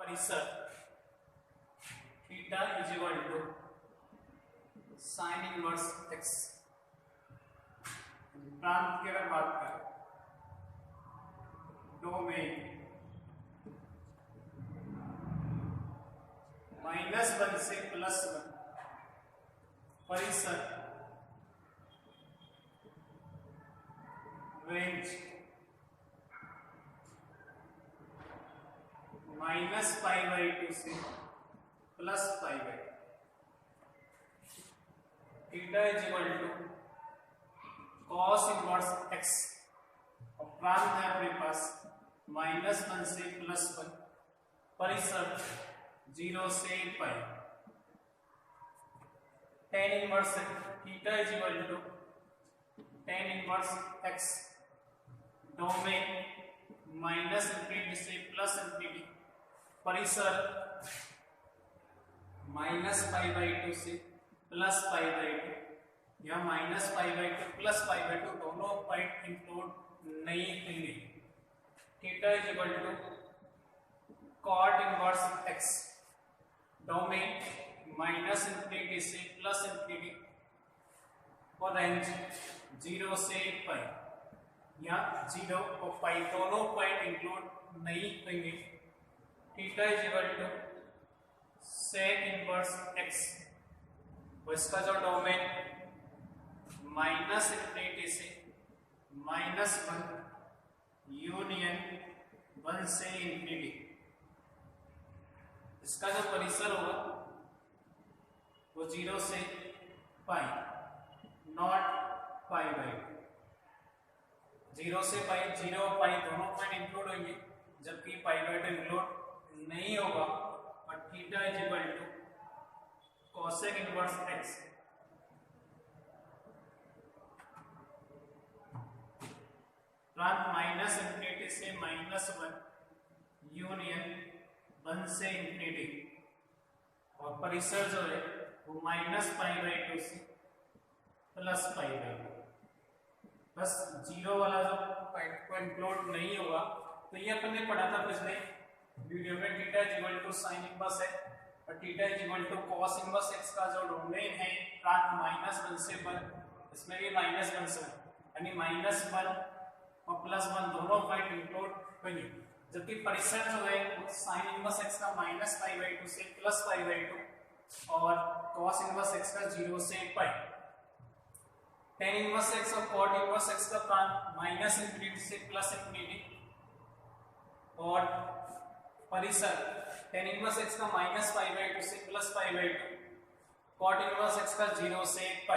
परिसर theta is equal to sine inverse x. प्रांत की अगर बात करें डोमेन -1 से +1, परिसर रेंज -π/2 से +π/2। Theta is equal to cos inverse x और प्रांत है अपने पास -1 से +1, परिसर 0 से π। tan inverse theta is equal to tan inverse x, domain -∞ से +∞, परिसर -π/2 से +π/2। यह -π/2 +π/2 दोनों पॉइंट इंक्लूड नहीं होंगे। Theta is equal to cot inverse x, domain -∞ से +∞, और रेंज 0 से π। यहाँ 0 और π दोनों पॉइंट इंक्लूड नहीं होंगे। Theta is equal to sec inverse x, इसका जो डोमेन -∞ से -1 यूनियन 1 से ∞, इसका जो परिसर होगा वो 0 से π, नॉट π/2। 0 से π, 0 और π दोनों पॉइंट इंक्लूड होंगे, जबकि π/2 इंक्लूड नहीं होगा। और theta is equal to cosec inverse x, प्रांत -∞ से -1 यूनियन 1 से ∞, और परिसर जो है वो -π/2 से +π/2। बस 0 वाला जो पॉइंट को इंक्लूड नहीं होगा। तो ये अपन ने पढ़ा था पिछले वीडियो में, theta is equal to sine inverse है और theta is equal to cos inverse x का जो डोमेन है प्रांत -1 से 1, इसमें भी -1 से 1, यानी -1 और +1 दोनों पॉइंट इंक्लूड होंगे, जबकि परिसर जो है वो साइन इनवर्स एक्स का -π/2 से +π/2 और कॉस इनवर्स एक्स का 0 से π। tan इनवर्स एक्स और cot इनवर्स एक्स का प्रांत -∞ से +∞, और परिसर tan इनवर्स एक्स का -π/2 से +π/2, cot इनवर्स एक्स का 0 से π।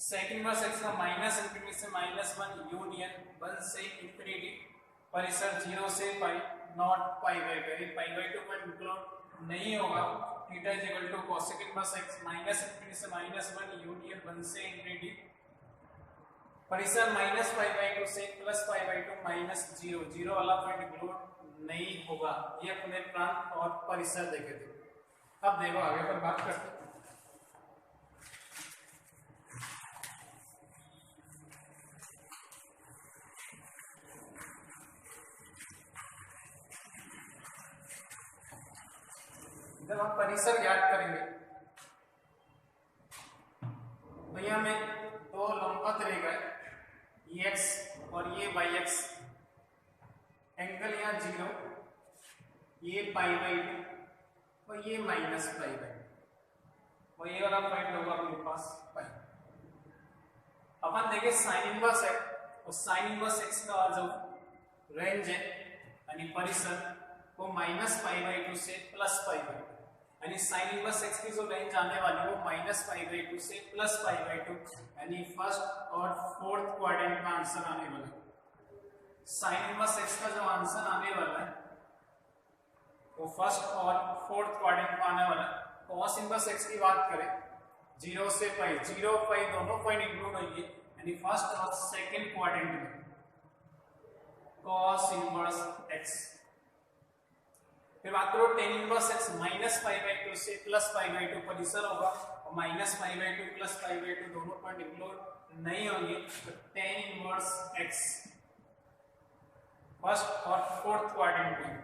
sec इनवर्स एक्स का -∞ से -1 यूनियन 1 से ∞, परिसर 0 से π, नॉट π/2, यानी π/2 को इंक्लूड नहीं होगा। Theta is equal to cosec inverse x -∞ से -1 यूनियन 1 से ∞, परिसर -π/2 से +π/2 -0 वाला पॉइंट इंक्लूड नहीं होगा। ये अपने प्रांत और परिसर देखे थे। अब देखो आगे पर बात करते हैं। जब हम परिसर ज्ञात करेंगे तो यहाँ में दो लंबवत रेखा है, ये x और ये y-x, एंगल यहाँ 0, ये π/2 और ये -π/2, और ये वाला पॉइंट होगा अपने पास π। अपन देखें साइन इनवर्स है और साइन इनवर्स x का जो रेंज है यानी परिसर वो -π/2 से +π/2, यानी साइन इनवर्स एक्स की जो रेंज आने वाली है वो -π/2 से +π/2, यानी फर्स्ट और फोर्थ क्वाड्रेंट का आंसर आने वाला है। साइन इनवर्स एक्स का जो आंसर आने वाला है वो फर्स्ट और फोर्थ क्वाड्रेंट में आने वाला है। कॉस इनवर्स एक्स की बात करें 0 से π, 0 और π दोनों पॉइंट इंक्लूड होंगे, यानी फर्स्ट और सेकंड क्वाड्रेंट में कॉस इनवर्स एक्स। फिर बात करो tan इनवर्स x -π/2 से +π/2, परिसर होगा और -π/2 +π/2 दोनों पॉइंट इंक्लूड नहीं होंगे। तो tan इनवर्स x फर्स्ट और फोर्थ क्वाड्रेंट में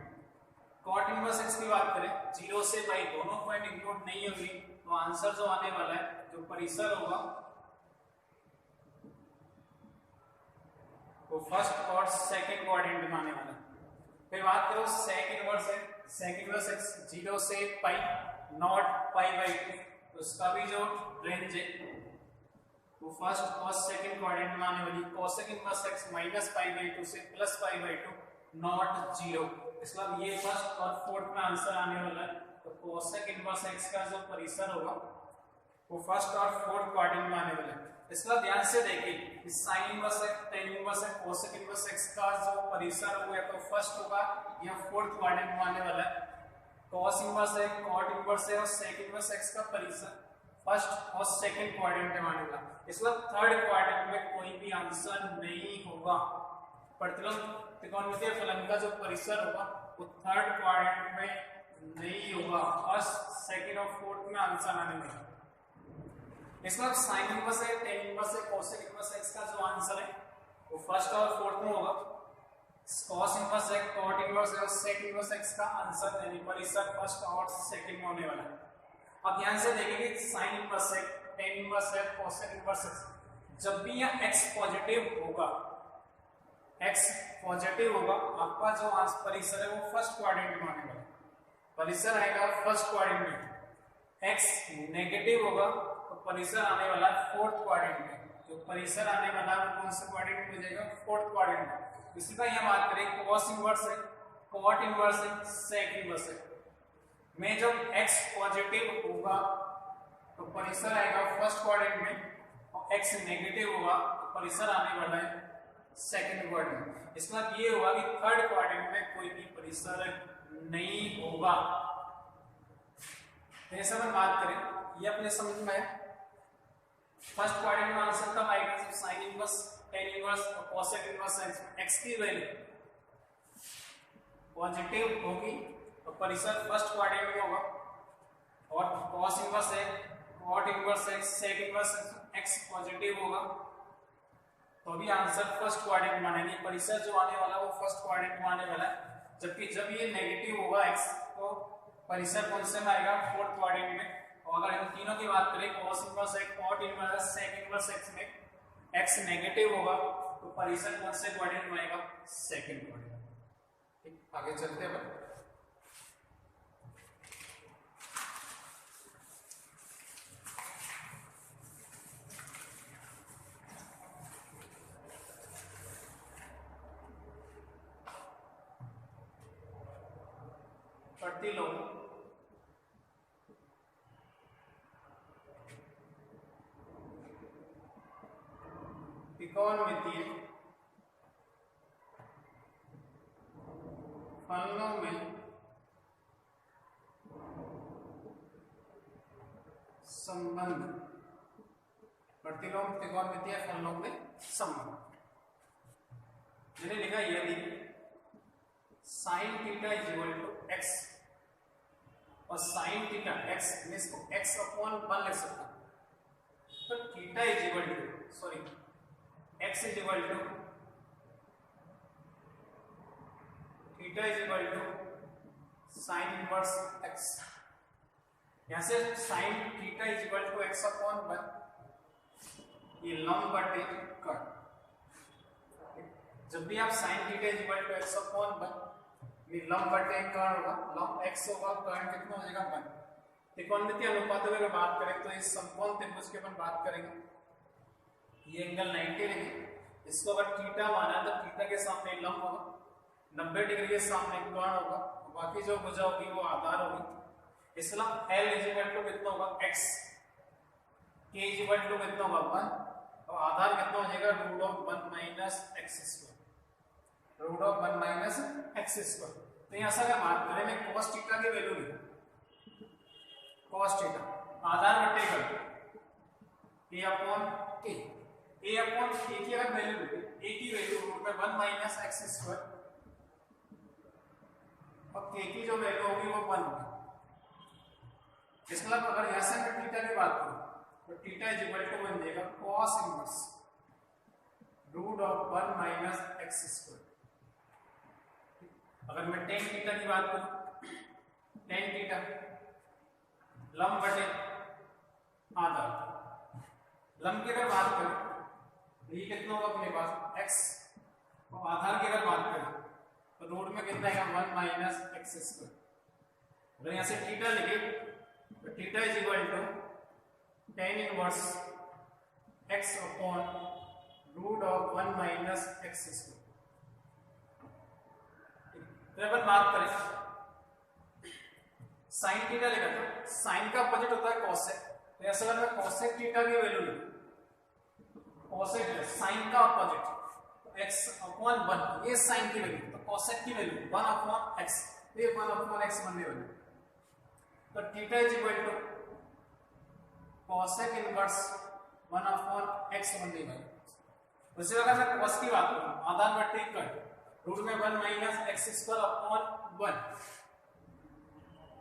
कॉट इनवर्स x की बात करें, 0 से पाई दोनों पॉइंट इंक्लूड नहीं होंगे, तो आंसर जो आने वाला है, जो परिसर होगा वो फर्स्ट और सेकंड क्वाड्रेंट में आने वाला है। फिर बात करो सेक इनवर्स है, सेक इनवर्स x 0 से पाई नॉट पाई बाई 2, तो उसका भी जो रेंज है वो फर्स्ट और सेकंड क्वाड्रेंट में आने वाली। Cosec inverse x minus pi by 2 से प्लस पाई बाई 2 नॉट 0, इसका ये फर्स्ट और फोर्थ में आंसर आने वाला है। तो कोसेक इनवर्स x का जो परिसर होगा वो फर्स्ट और फोर्थ क्वाड्रेंट में आने वाला है। इसका ध्यान से देखिए कि साइन इनवर्स है, टेन इनवर्स है, कोसेक इनवर्स x का जो परिसर होगा या तो फर्स्ट होगा या फोर्थ क्वाड्रेंट में आने वाला है। कॉस इनवर्स है, कॉट इनवर्स है और सेक इनवर्स x का परिसर फर्स्ट और सेकंड क्वाड्रेंट में आने वाला है। इसका थर्ड क्वाड्रेंट में कोई भी आंसर नहीं होगा। प्रतिलोम त्रिकोणमितीय फलन का जो परिसर होगा वो थर्ड क्वाड्रेंट में नहीं होगा, फर्स्ट सेकंड और फोर्थ में आंसर आने वाला है। इसका साइन इनवर्स है, टेन इनवर्स है, कोसेक इनवर्स x का जो आंसर है वो फर्स्ट और फोर्थ में होगा। कॉस इनवर्स है, कॉट इनवर्स है और सेक इनवर्स x का आंसर यानी परिसर फर्स्ट और सेकंड में होने वाला है। अब ध्यान से देखेंगे साइन इनवर्स है, टेन इनवर्स है, कोसेक इनवर्स x, जब भी यह x पॉजिटिव होगा, x पॉजिटिव होगा, आपका जो परिसर है वो फर्स्ट क्वाड्रेंट में आने वाला है। परिसर आएगा फर्स्ट क्वाड्रेंट में। x नेगेटिव होगा तो परिसर आने वाला है फोर्थ क्वाड्रेंट में। जो परिसर आने वाला है वो कौन से क्वाड्रेंट में जाएगा? फोर्थ क्वाड्रेंट में। इसी का यह बात करें कॉस इनवर्स है, कॉट इनवर्स है, सेक इनवर्स है में जब x पॉजिटिव होगा तो परिसर आएगा फर्स्ट क्वाड्रेंट में और x नेगेटिव होगा तो परिसर आने वाला है सेकंड क्वाड्रेंट। इसका मतलब ये होगा कि थर्ड क्वाड्रेंट में कोई भी परिसर नहीं होगा। ऐसा हम बात करें, ये अपने समझ में है। फर्स्ट क्वाड्रेंट में आंसर कब आएगा? जब साइन इनवर्स, टेन इनवर्स और कोसेक इनवर्स x की वैल्यू पॉजिटिव होगी तो परिसर फर्स्ट क्वाड्रेंट में होगा। और कॉस इनवर्स है, कॉट इनवर्स है, सेक इनवर्स x पॉजिटिव होगा तो भी आंसर फर्स्ट क्वाड्रेंट में आने, परिसर जो आने वाला वो फर्स्ट क्वाड्रेंट में आने वाला है। जबकि जब ये नेगेटिव होगा x तो परिसर कौन से में आएगा? फोर्थ क्वाड्रेंट में। और अगर इन तीनों की बात करें, कॉस इनवर्स है, कॉट इनवर्स है, सेक इनवर्स x में x नेगेटिव होगा तो परिसर कौन से क्वाड्रेंट में आएगा? Second quadrant. ठीक, आगे चलते हैं। प्रतिलोम त्रिकोणमितीय फलनों में संबंध, प्रतिलोम त्रिकोणमितीय फलनों में संबंध। मैंने लिखा यदि sine theta is equal to x और साइन थीटा x में इसको x अपॉन 1 लिख सकता हूं, तो theta is equal to sorry x is equal to theta is equal to sine inverse x। यहां से sine theta is equal to x upon 1, ये लंब बटे कर्ण। जब भी आप sine theta is equal to x upon 1, ये लंब बटे कर्ण होगा, लंब x होगा, कर्ण कितना हो जाएगा? 1। त्रिकोणमितीय अनुपातों की बात करें तो इस समकोण त्रिभुज की अपन बात करेंगे। ये एंगल 90 है, इसको अगर थीटा माना तो थीटा के सामने लंब होगा, 90 डिग्री के सामने कर्ण होगा, बाकी जो भुजा होगी वो आधार होगी। इसलिए L इज इक्वल टू कितना होगा? x, K is equal to कितना होगा? 1 और आधार कितना हो जाएगा? Root of 1 minus x square, root of 1 minus x square. तो यहां से अगर बात करें मैं cos थीटा की वैल्यू लिखूं, cos थीटा आधार बटे कर्ण a upon k, a upon k की अगर वैल्यू लिखें, a की वैल्यू रूट में 1 माइनस x स्क्वायर और k की जो वैल्यू होगी वो 1 होगी। इसका मतलब अगर यहां से मैं थीटा की बात करूं तो थीटा इज इक्वल टू बन जाएगा cos inverse root of 1 minus x square. अगर मैं tan थीटा की बात करूं टेन थीटा लंब बटे आधार। लंब की अगर बात करें तो ये कितना होगा अपने पास x, और आधार की अगर बात करें तो रूट में कितना आएगा 1 माइनस एक्स स्क्वायर। अगर यहाँ से थीटा लिखे तो theta is equal to tan inverse x upon root of 1 minus x square. तो अपन बात करें साइन थीटा लिखा था, साइन का अपोजिट होता है कोसेक। तो ऐसा अगर मैं कोसेक थीटा की वैल्यू लूं, कोसेक है साइन का अपोजिट x अपॉन 1, ये साइन की वैल्यू, तो कोसेक की वैल्यू 1 अपॉन x, ये 1 अपॉन x बनने वाली। तो theta is equal to cosec inverse 1 upon x बनने वाली। उसी अगर मैं cos की बात करूं, आधार बटे कट रूट में 1 minus x square upon 1,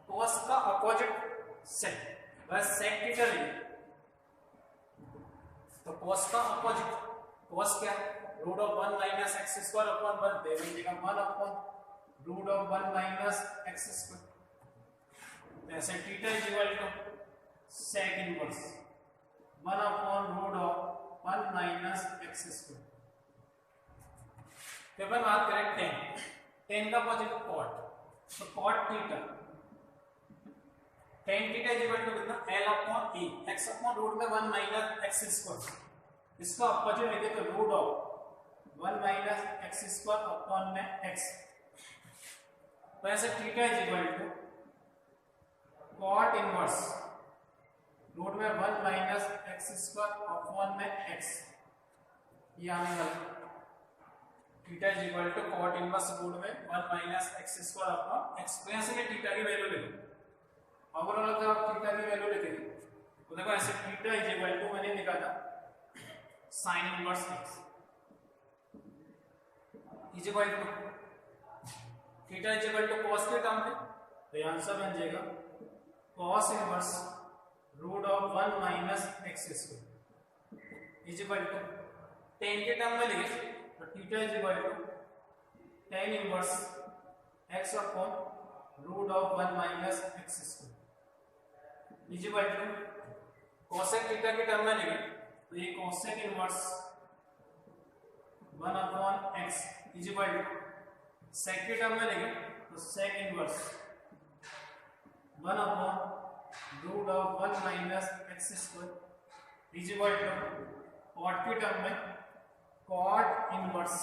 cos का अपोजिट सेक, बस सेक थीटा ले तो cos का अपोजिट, cos क्या root of 1 minus x square upon 1 दे देगा 1 upon root of 1 minus x square. ऐसे theta is equal to sec inverse 1 upon root of 1 minus x square. फिर अपन बात करें टेन का अपोजिट कॉट, तो cot theta, tan theta is equal to कितना l upon e, x upon root में 1 minus x square, इसका opposite लेंगे तो root of 1 minus x square upon में x। तो ऐसे theta is equal to cot inverse root में 1 minus x square upon में x, ये आने वाला theta is equal to cot inverse root में 1 minus x square upon x। तो यहाँ से थीटा की वैल्यू ले लो, ओवरऑल अगर आप थीटा की वैल्यू लेते तो देखो ऐसे थीटा इज इक्वल टू मैंने लिखा था sine inverse x is equal to theta is equal to cos के टर्म में, तो ये आंसर बन जाएगा cos inverse root of 1 minus x square is equal to tan के टर्म में लिखे तो theta is equal to tan inverse x upon root of 1 minus x square is equal to cosec theta के term में लिखे तो ये cosec inverse 1 upon x is equal to sec के टर्म में लिखे तो sec inverse 1 upon root of 1 minus x square is equal to cot के टर्म में cot inverse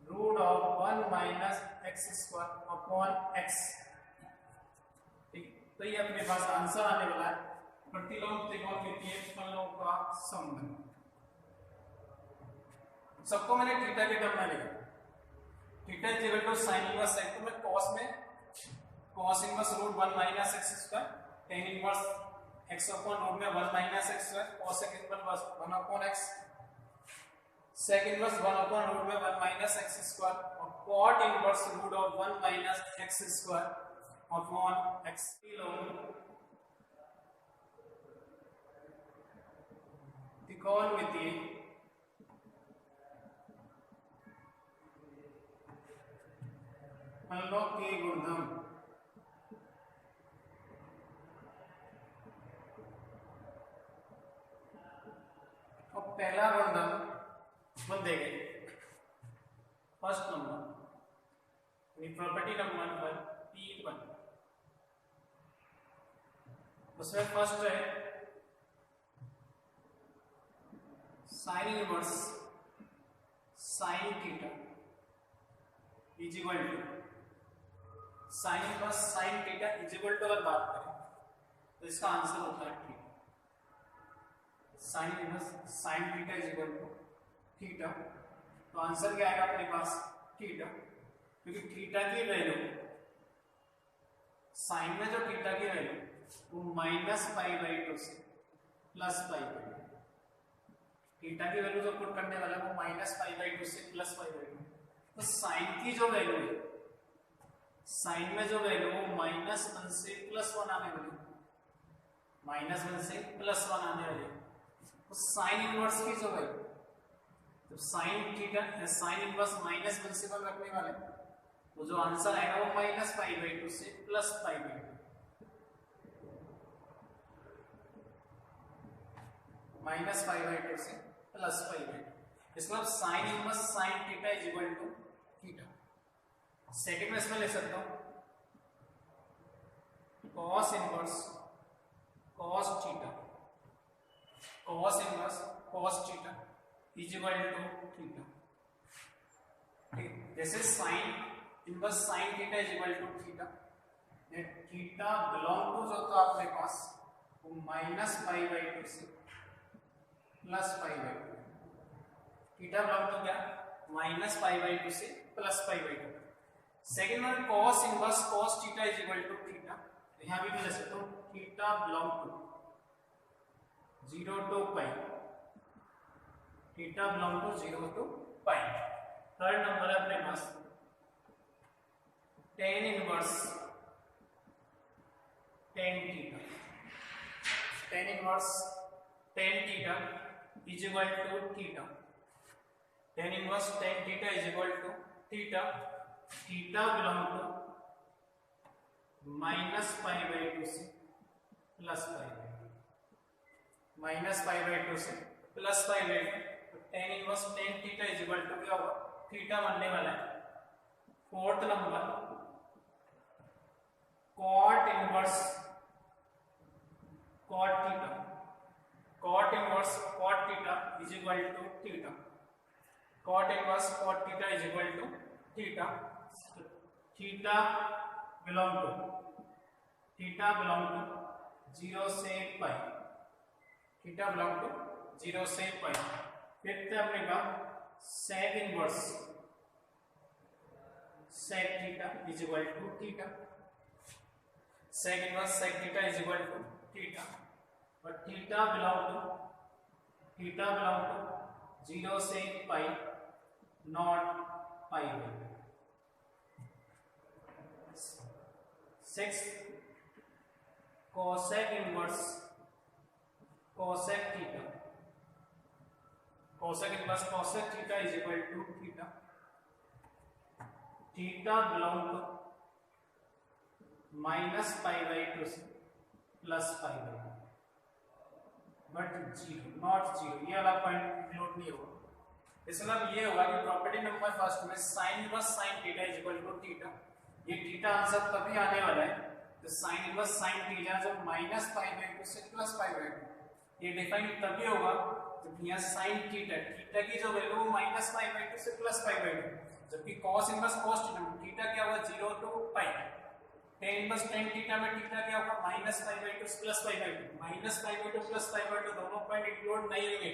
root of 1 minus x square upon x। तो ये अपने पास answer आने वाला है प्रतिलोम त्रिकोण के तीन फलनों का संबंध। सबको मैंने थीटा के टर्म में लिखा, theta is equal to sine inverse sec, तो मैं cos में cos inverse root 1 minus x square tan inverse x upon root में 1 minus x square cos inverse 1 upon x sec inverse 1 upon root में 1 minus x square और cot inverse root of 1 minus x square upon x। त्रिकोणमितीय फलनों के गुणधर्म। अब पहला गुणधर्म अपन देखेंगे, first number property number 1 P1, उसमें फर्स्ट है sine inverse sine theta is equal to sine inverse sine theta is equal to, अगर बात करें तो इसका आंसर होता है theta, sine inverse sine theta is equal to theta. तो आंसर क्या आएगा अपने पास थीटा, क्योंकि थीटा की वैल्यू साइन में जो थीटा की वैल्यू वो -π/2 से +π/2, थीटा की वैल्यू जो पुट करने वाला है वो -π/2 से +π/2। तो साइन की जो वैल्यू है, साइन में जो वैल्यू वो -1 से +1 आने वाली, -1 से +1 आने वाली। तो साइन इनवर्स की जो वैल्यू, तो साइन थीटा साइन इनवर्स -1 से 1 रखने वाले तो जो आंसर आएगा वो -π/2 से +π/2, -π/2 से +π/2। इसका मतलब sine inverse sine theta is equal to theta. Second में इसमें ले सकता हूं cos inverse cos theta, cos inverse cos theta is equal to theta. ठीक, जैसे sine inverse sine theta is equal to theta, theta belong to जो था अपने पास वो -π/2 से +π/2। थीटा बिलोंग टू क्या, -π/2 से +π/2। सेकेंड में cos inverse cos theta is equal to theta, यहां भी ले सकता हूं theta belong to 0 to π, theta belong to 0 to π। Third number है अपने पास tan inverse tan theta, tan inverse tan theta is equal to theta, tan inverse tan theta is equal to theta, theta belong to -π/2 से +π/2, -π/2 से +π/2। तो tan inverse tan theta is equal to क्या होगा, theta बनने वाला है। Fourth number cot inverse cot theta, cot inverse cot theta is equal to theta, cot inverse cot theta is equal to theta. Theta belong to 0 से π, theta belong to 0 से π। Fifth अपने का sec inverse sec theta is equal to theta, sec inverse sec theta is equal to theta, और theta belong to 0 से π not π/2। Sixth cosec inverse cosec theta, cosec inverse cosec theta is equal to theta, theta belong to -π/2 से +π/2, but 0 not 0, ये वाला point include नहीं होगा। इसका मतलब ये होगा कि प्रॉपर्टी नंबर फर्स्ट में sin inverse sin theta is equal to theta, ये थीटा आंसर तभी आने वाला है तो sin इनवर्स sin थीटा जब -π/2 से +π/2, ये डिफाइन तभी होगा जब यहाँ sin थीटा की जो वैल्यू वो -π/2 से +π/2, जबकि cos इनवर्स cos थीटा क्या होगा 0 to π। tan inverse tan theta में थीटा क्या होगा -π/2 से +π/2, -π/2 +π/2 दोनों पॉइंट इंक्लूड नहीं होंगे।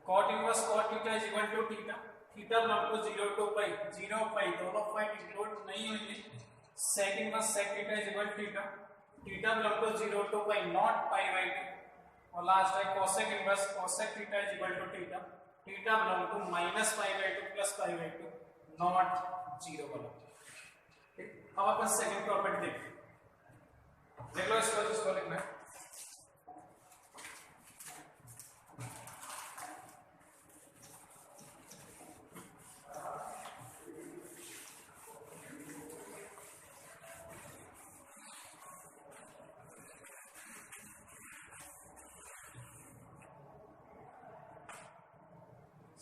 cot inverse cot theta is equal to theta, theta belong to 0 to π, 0 π दोनों पॉइंट इंक्लूड नहीं होंगे। sec inverse sec theta is equal to theta, theta belong to 0 to π not π/2, और लास्ट है cosec inverse cosec theta is equal to theta, theta belong to -π/2 +π/2 not 0 वाला। ठीक, अब अपन second property देख लो, इसको लिखना है।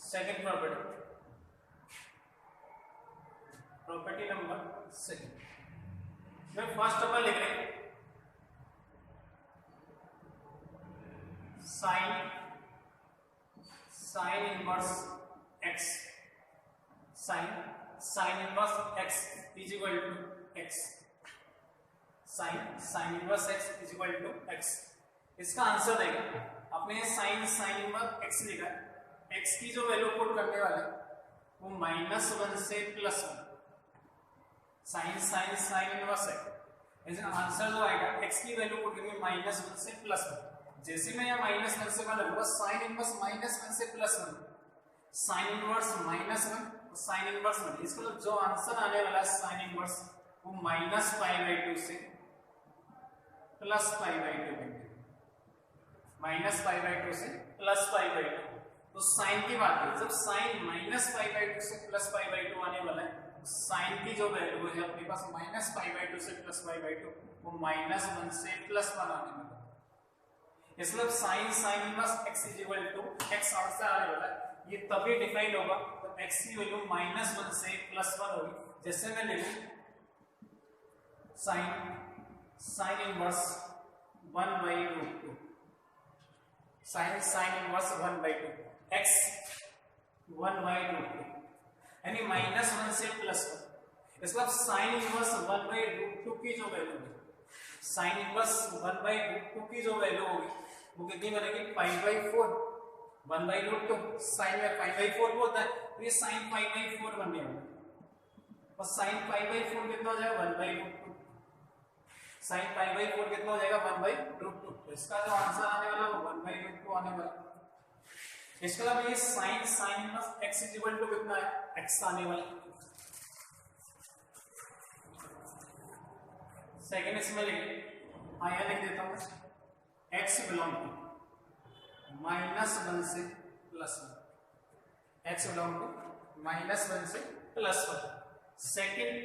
सेकंड प्रॉपर्टी नंबर सेकंड में फर्स्ट अपन लिख रहे हैं sine inverse x, sine inverse x is equal to x, sine inverse x is equal to x। इसका आंसर देगा अपने साइन इनवर्स x लिखा है, x की जो वैल्यू पुट करने वाले वो -1 से +1, साइन इनवर्स है। इसका आंसर जो आएगा x की वैल्यू पुट करेंगे -1 से +1। जैसे मैं यहाँ -1 से बना लूंगा साइन इनवर्स -1 से +1, साइन इनवर्स -1 और साइन इनवर्स 1, इसका मतलब जो आंसर आने वाला है साइन इनवर्स वो -π/2 से +π/2 बनेगा, -π/2 से +π/2। तो साइन की बात है, जब साइन -π/2 से +π/2 आने वाला है साइन की जो वैल्यू है अपने पास -π/2 से +π/2, वो -1 से +1 आने वाला है। इसलिए sine inverse x = x answer आने वाला है। ये तभी डिफाइन होगा तो x की वैल्यू -1 से +1 होगी। जैसे मैं लिखूं sine inverse 1/√2, sine inverse 1/2, x 1/√2 यानी -1 से +1। इसका साइन इनवर्स 1/√2 की जो वैल्यू है, साइन इनवर्स 1/√2 की जो वैल्यू होगी वो कितनी बनेगी, π/4। 1/√2 साइन में π/4 होता है, तो ये साइन π/4 बनने वाला है। और साइन π/4 कितना हो जाएगा, 1/√2। साइन π/4 कितना हो जाएगा, 1/√2। तो इसका जो आंसर आने वाला वो 1/√2 आने वाला है। इसके अलावा ये साइन इनवर्स x = कितना है, x आने वाला। सेकंड इसमें लिख देता हूं x बिलोंग टू -1 से +1, x बिलोंग टू -1 से +1। Second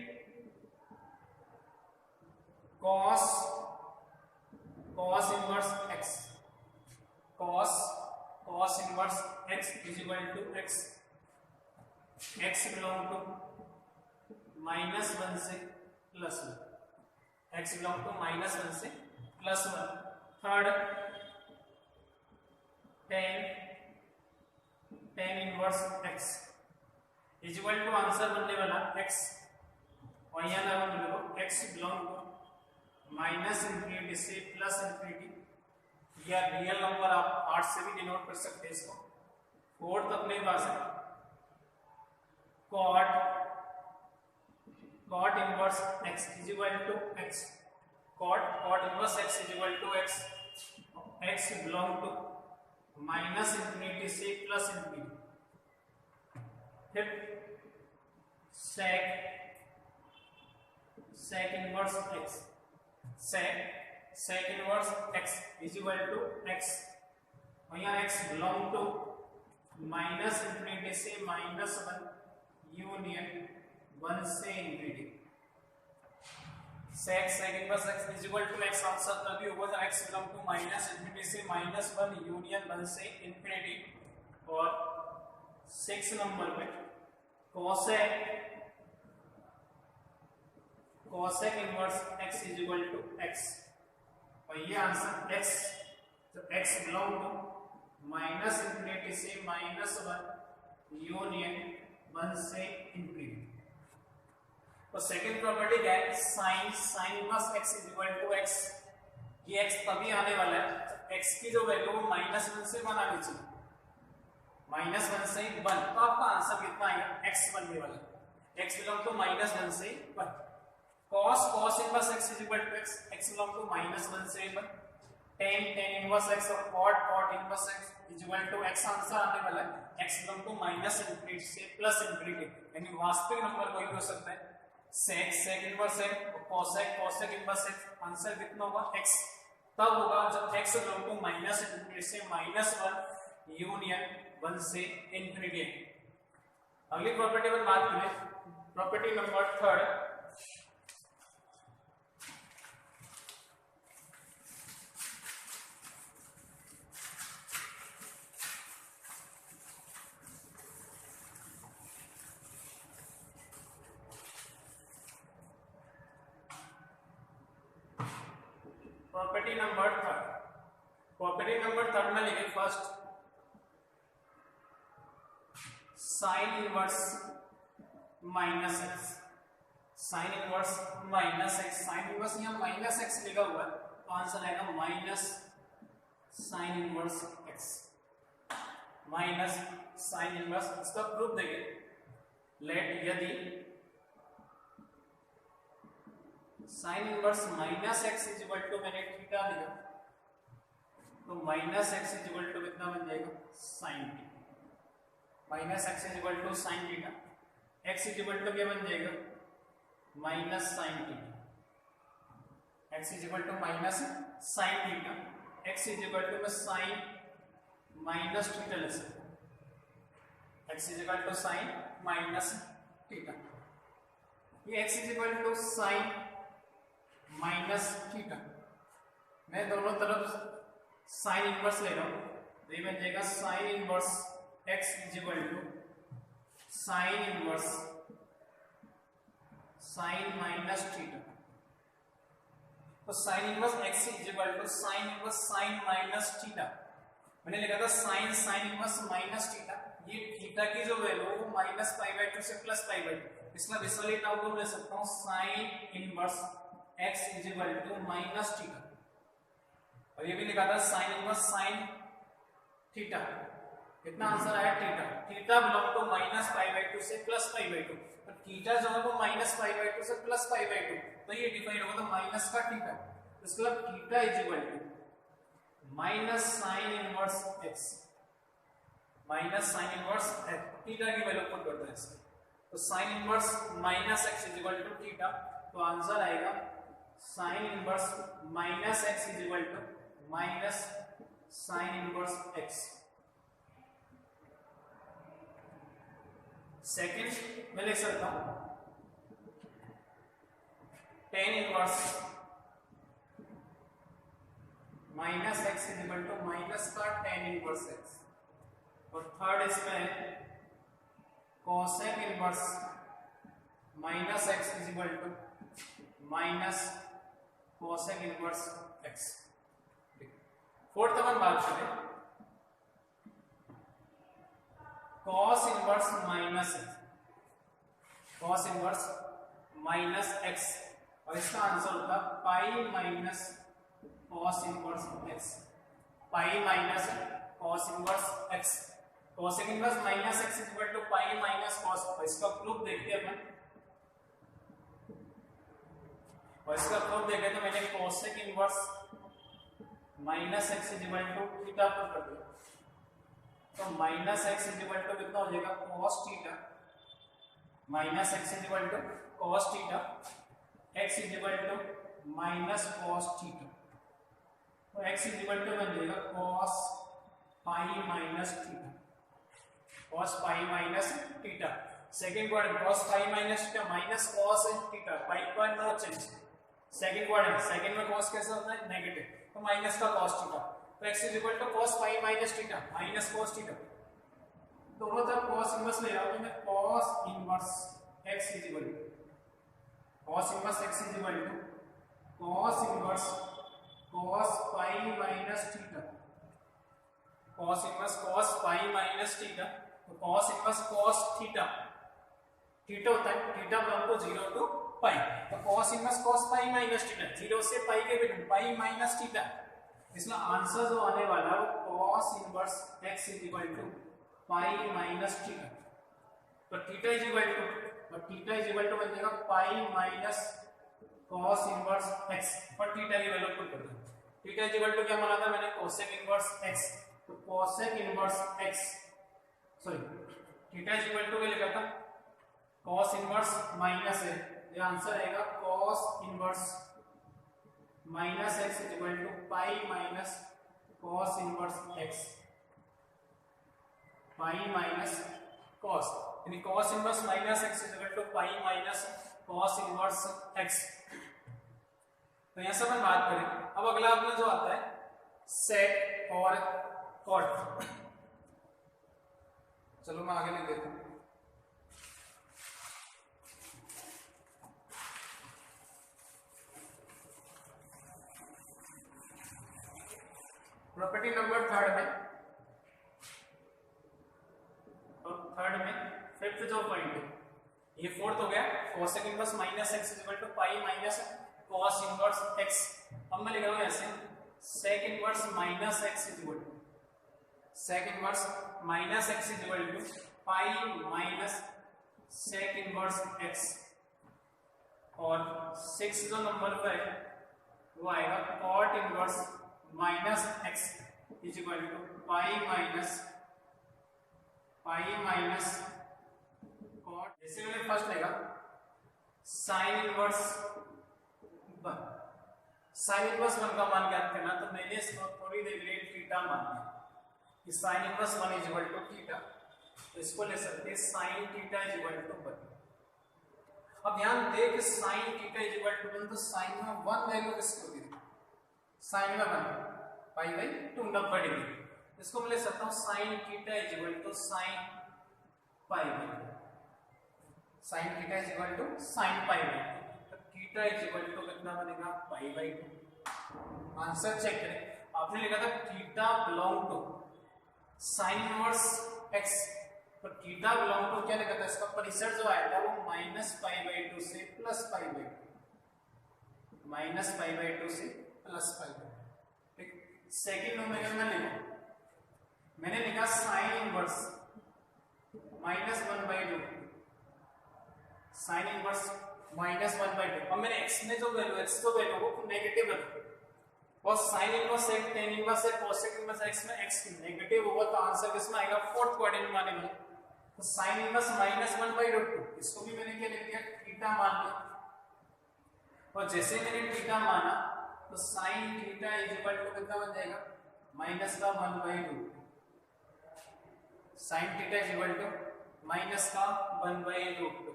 cos inverse x, cos inverse x = x, x belong to -1 से +1, x बिलोंग टू -1 से +1। Third tan inverse x = answer बनने वाला x, और यहाँ लगा मेरे को x बिलोंग टू -∞ से +∞। या रियल नंबर आप 8 से भी डिनोट कर सकते हैं इसको। फोर्थ अपने पास है cot inverse x = x, cot inverse x = x, x belong to -∞ से +∞। फिर sec inverse x, sec inverse x = x, और यहाँ x बिलोंग टू -∞ से -1 यूनियन 1 से ∞। sec inverse x = x answer तभी होगा जब x बिलोंग टू -∞ से -1 यूनियन 1 से ∞। और 6 नंबर पे cosec इनवर्स x = x, और ये आंसर x, तो x बिलोंग टू -∞ से -1 यूनियन 1 से ∞। तो सेकंड प्रॉपर्टी क्या है, साइन इनवर्स x = x। ये x तभी आने वाला है तो x की जो वैल्यू -1 से 1 आनी चाहिए, -1 से 1, तो आपका आंसर कितना आएगा, x बनने वाला है। x बिलोंग टू -1 से 1। cos inverse x = x, x belong to -1 से 1। tan इनवर्स x और cot inverse x = x answer आने वाला है, x बिलोंग टू -∞ से +∞, यानी वास्तविक नंबर कोई भी हो सकता है। sec इनवर्स x और cosec इनवर्स x, आंसर कितना होगा, x। तब होगा जब x बिलोंग टू -∞ से -1 यूनियन 1 से ∞। अगली प्रॉपर्टी पर बात करें, प्रॉपर्टी नंबर 3। प्रॉपर्टी नंबर 3 में लिखे first sine inverse -x, sine inverse -x, sine inverse यहाँ -x लिखा हुआ है तो आंसर आएगा minus sine inverse x, minus sine inverse. इसका प्रूफ देखिए, लेट यदि साइन इनवर्स -x = मैंने थीटा लिखा तो -x = कितना बन जाएगा, sine theta, -x = sign theta, x = क्या बन जाएगा, minus sign theta, x = minus sign theta, x = में साइन माइनस थीटा ले सकते, x = साइन माइनस थीटा। ये x is equal to sine minus theta, मैं दोनों तरफ साइन इनवर्स ले रहा हूं, तो ये बन जाएगा साइन inverse x is equal to sine inverse sine minus theta. तो sine inverse x is equal to sine inverse sine minus theta, मैंने लिखा था sine sine inverse minus theta, ये थीटा की जो वैल्यू है वो माइनस पाई बाय 2 से प्लस पाई बाय 2, इसका रिजल्ट आउटपुट ले सकता हूं sine inverse x is equal to minus theta, और ये भी लिखा था साइन इनवर्स साइन थीटा। कितना आंसर आया theta, theta belong to minus pi by 2 से प्लस पाई बाय 2, और थीटा जो है वो माइनस पाई बाय 2 से प्लस पाई बाय 2, तो ये डिफाइंड होगा तो माइनस का थीटा, इसका मतलब theta is equal to minus sine inverse x, minus sine inverse x, theta की वैल्यू पुट करते हैं इसमें, तो sine inverse minus x is equal to theta, तो आंसर आएगा sine inverse minus x is equal to minus sine inverse x। Second मैं लिख सकता हूं tan inverse minus x is equal to minus का tan इनवर्स x, और third इसमें cosec inverse minus x is equal to minus cosec inverse x। Fourth अपन बात करें cos inverse minus x, cos inverse minus x, और इसका answer होता pi minus cos inverse x, pi minus cos inverse x, cosec inverse minus x is equal to pi minus cos, और इसका proof देखते हैं अपन, और इसका प्रूफ देखें तो मैंने cosec inverse minus x is equal to theta put कर दिया, तो minus x is equal to कितना हो जाएगा cos theta, minus x is equal to cos theta, x is equal to minus cos theta, तो x इज इक्वल टू बन जाएगा cos pi minus theta, cos pi minus theta. Second quadrant cos pi minus theta minus cos theta, pi का no change. Second quadrant, second में cos कैसा होता है negative, तो minus का cos थीटा, तो x is equal to cos pi minus theta minus cos theta, दोनों तरफ cos इनवर्स ले रहा हूं मैं, cos inverse x is equal to cos inverse x is equal to cos inverse cos pi minus theta, cos inverse cos pi minus theta, तो cos inverse cos theta, theta होता है theta belong to 0 to pi, तो cos inverse cos pi minus theta, 0 से pi के between pi minus theta, इसमें answer जो आने वाला है वो cos inverse x is equal to pi minus theta, तो थीटा इज इक्वल टू, तो थीटा इज इक्वल टू बन जाएगा pi minus cos inverse x, और थीटा की वैल्यू पुट कर दो, थीटा इज इक्वल टू क्या माना था मैंने cosec इनवर्स x, तो cosec inverse x sorry theta is equal to क्या लिखा था cos इनवर्स माइनस है, ये आंसर आएगा cos inverse minus x is equal to pi minus cos inverse x, pi minus cos, यानी cos inverse minus x is equal to pi minus cos inverse x। तो यहां से अपन बात करें, अब अगला अपना जो आता है sec और cot, चलो मैं आगे लिख देता हूं, प्रॉपर्टी नंबर थर्ड में, और थर्ड में फिफ्थ जो पॉइंट है, ये फोर्थ हो गया cosec inverse minus x is equal to pi minus cos inverse x। अब मैं लिख रहा हूं ऐसे sec inverse minus x is equal to sec inverse minus x is equal to pi minus sec inverse x, और 6 जो number पे है वो आएगा cot inverse minus x is equal to pi minus cot, जैसे मैंने फर्स्ट लेगा sign inverse 1, sign inverse 1 का मान ज्ञात करना, तो मैंने इसको थोड़ी देर लिए थीटा मान लिया कि sine inverse 1 is equal to theta, तो इसको ले सकते हैं sine theta is equal to 1, अब ध्यान दे कि sine theta is equal to तो साइन में 1 वैल्यू किसकी होगी, साइन में 1 पाई बाई 2 90 डिग्री। इसको मैं ले सकता हूं sine theta is equal to sine pi by, sine theta is equal to sine pi by, तो थीटा इज इक्वल टू कितना बनेगा पाई बाई 2। आंसर चेक करें, आपने लिखा था theta belong to sine inverse x, तो थीटा बिलोंग टू क्या लिखा था, इसका परिसर जो आया था वो माइनस पाई बाई 2 से plus pi by 2, minus pi by 2 से प्लस पाई बाई 2। ठीक, सेकंड नंबर में लिखो, मैंने लिखा sign inverse minus 1 by 2, sign inverse minus 1 by 2। अब मैंने x में जो वैल्यू x तो वैल्यू वो नेगेटिव रखो, और साइन इनवर्स है tan इनवर्स है कोसेक इनवर्स x में x नेगेटिव होगा तो आंसर किसमें आएगा, फोर्थ क्वाड्रेंट में आने वाला। तो साइन इनवर्स माइनस 1 बाई 2, इसको भी मैंने क्या लिख दिया, थीटा मान लिया, और जैसे मैंने थीटा माना तो sine theta is equal to कितना बन जाएगा, माइनस का 1 by 2, sine theta is equal to minus का 1 बाई √2।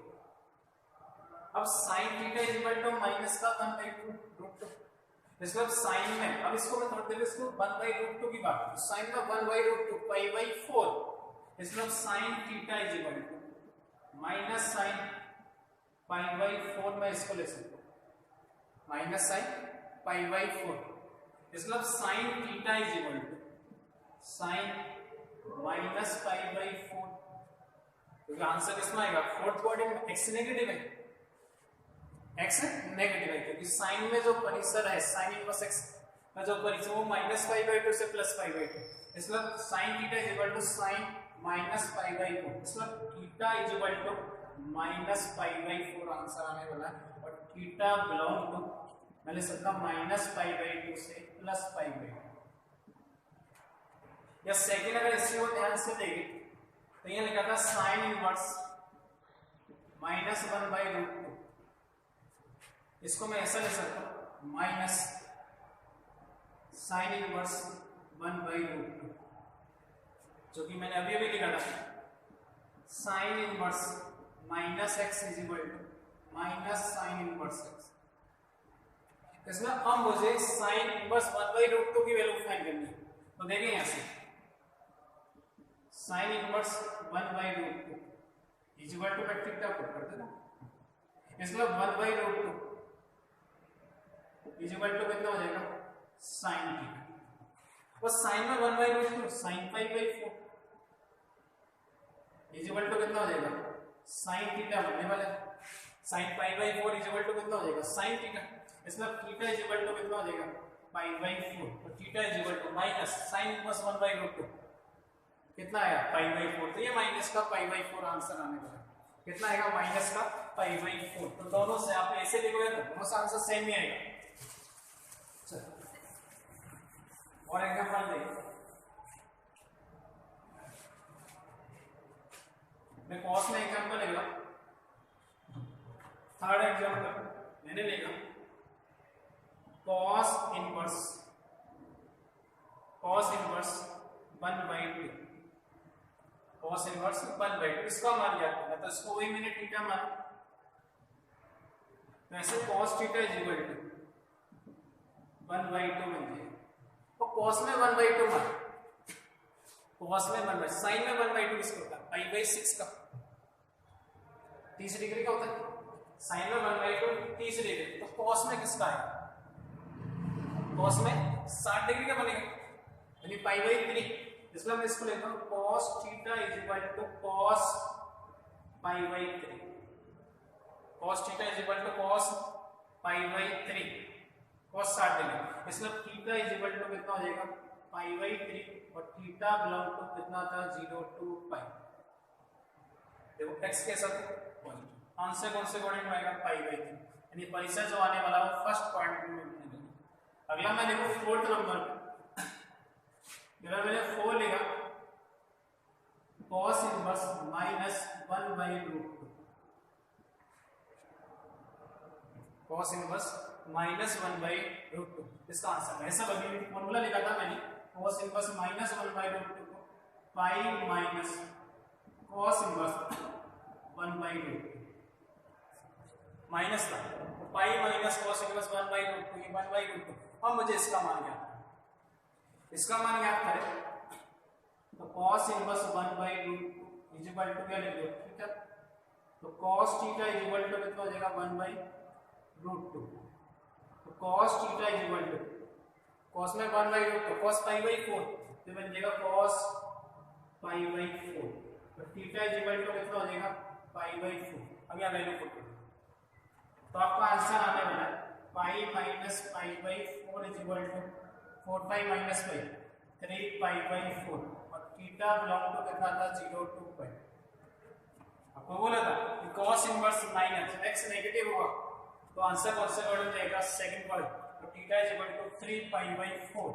अब sine theta is equal to minus का 1 बाई √2, मतलब साइन में, अब इसको मैं थोड़ी देर इसको 1 बाई √2 की बात, तो साइन में 1 बाई √2 पाई बाई 4, मतलब sine theta is equal to minus sine pi by 4, मैं इसको ले सकता हूं माइनस साइन पाई बाई 4, मतलब sine theta is equal to sine minus pi by 4, क्योंकि आंसर किसमें आएगा, फोर्थ क्वाड्रेंट में। x नेगेटिव है, x नेगेटिव है क्योंकि साइन में जो परिसर है, साइन इनवर्स x का जो परिसर वो माइनस पाई बाई 2 से प्लस पाई बाई 2, मतलब sine theta is equal to sine minus pi by 2, मतलब theta is equal to minus pi by 4 answer आने वाला है। और थीटा बिलोंग टू मैं ले सकता हूं माइनस पाई बाई 2 से प्लस पाई बाई 2। या सेकंड अगर इसी को ध्यान से देखें तो ये लिखा था साइन इनवर्स माइनस 1 बाई √2, इसको मैं ऐसा ले सकता हूं माइनस साइन इनवर्स 1 बाई √2, जो कि मैंने अभी अभी लिखा था sine inverse minus x is equal to minus sine inverse x। इसमें अब मुझे साइन इनवर्स 1 बाई √2 की वैल्यू फाइंड करनी है, तो देखें यहां से sine inverse 1 by √2 is equal to, मैं थीटा पुट कर देना, इसमें 1 बाई √2 इज इक्वल टू कितना हो जाएगा, साइन थीटा, और साइन में 1 by √2 sine pi by 4 is equal to कितना हो जाएगा, साइन थीटा बनने वाला है, sine pi by 4 is equal to कितना हो जाएगा, साइन थीटा, इसमें थीटा इज इक्वल टू कितना हो जाएगा, पाई बाई 4, तो theta is equal to minus sine inverse 1 by √2 कितना आया, पाई बाई 4, तो ये माइनस का पाई बाई 4 आंसर आने वाला है। कितना आएगा, माइनस का पाई बाई 4। तो दोनों से आप ऐसे लिखोगे तो दोनों से आंसर सेम ही आएगा। चलो और एग्जांपल देखिए, मैं कॉस में एग्जांपल लिख रहा हूं। थर्ड एग्जांपल मैंने लिखा cos inverse 1 by 2, cos inverse 1 by 2, इसका मान क्या था, तो इसको वही मैंने थीटा माना, वैसे cos theta is equal to 1 by 2 बन जाएगा, तो कॉस में 1 बाई 2 मान, कॉस में 1 बाई, साइन में 1 बाई 2 किसका होता है, पाई बाई 6 का, 30 डिग्री का होता है, साइन में 1 बाई 2 30 डिग्री, तो कॉस में किसका है, कॉस में 60 डिग्री का बनेगा, यानी पाई बाई 3, इसलिए मैं इसको लेता हूं cos theta is equal to cos pi by 3, cos theta is equal to cos pi by 3, cos 60 degree, इसलिए थीटा इज इक्वल टू कितना हो जाएगा, पाई बाई 3, और थीटा बिलोंग टू कितना था, 0 to पाई। देखो x के साथ पॉइंट, आंसर कौन से क्वाड्रेंट में आएगा, पाई बाई 3, यानी परिसर जो आने वाला वो फर्स्ट क्वाड्रेंट में मिलेगा। अगला मैं देखो फोर्थ नंबर पे, इधर मैंने 4 लिखा cos inverse minus 1 by √2, cos inverse minus 1 by √2, इसका आंसर है। ऐसा अभी फॉर्मूला लिखा था मैंने, cos इनवर्स माइनस 1 बाई √2 को पाई minus cos inverse 1 by √2, minus था, तो पाई माइनस cos इनवर्स 1/√2, ये 1/√2। अब मुझे इसका मान ज्ञात करना, इसका मान ज्ञात करें तो cos inverse 1/√2 is equal to क्या लिख दो, ठीक है, तो cos theta is equal to कितना हो जाएगा 1/√2, तो cos theta is equal to cos में 1/√2 cos π/4, तो बन जाएगा cos π/4, तो थीटा इज इक्वल टू कितना हो जाएगा π/4। अब यहां वैल्यू पुट करो तो आपका आंसर आने वाला है pi minus π/4 is equal to 4 pi minus pi 3 π/4, और थीटा बिलोंग टू कितना था 0 to पाई। आपको बोला था कि cos inverse minus x negative होगा तो आंसर कौन सा वर्ड हो जाएगा, सेकंड वर्ड, तो थीटा इज इक्वल टू 3 π/4।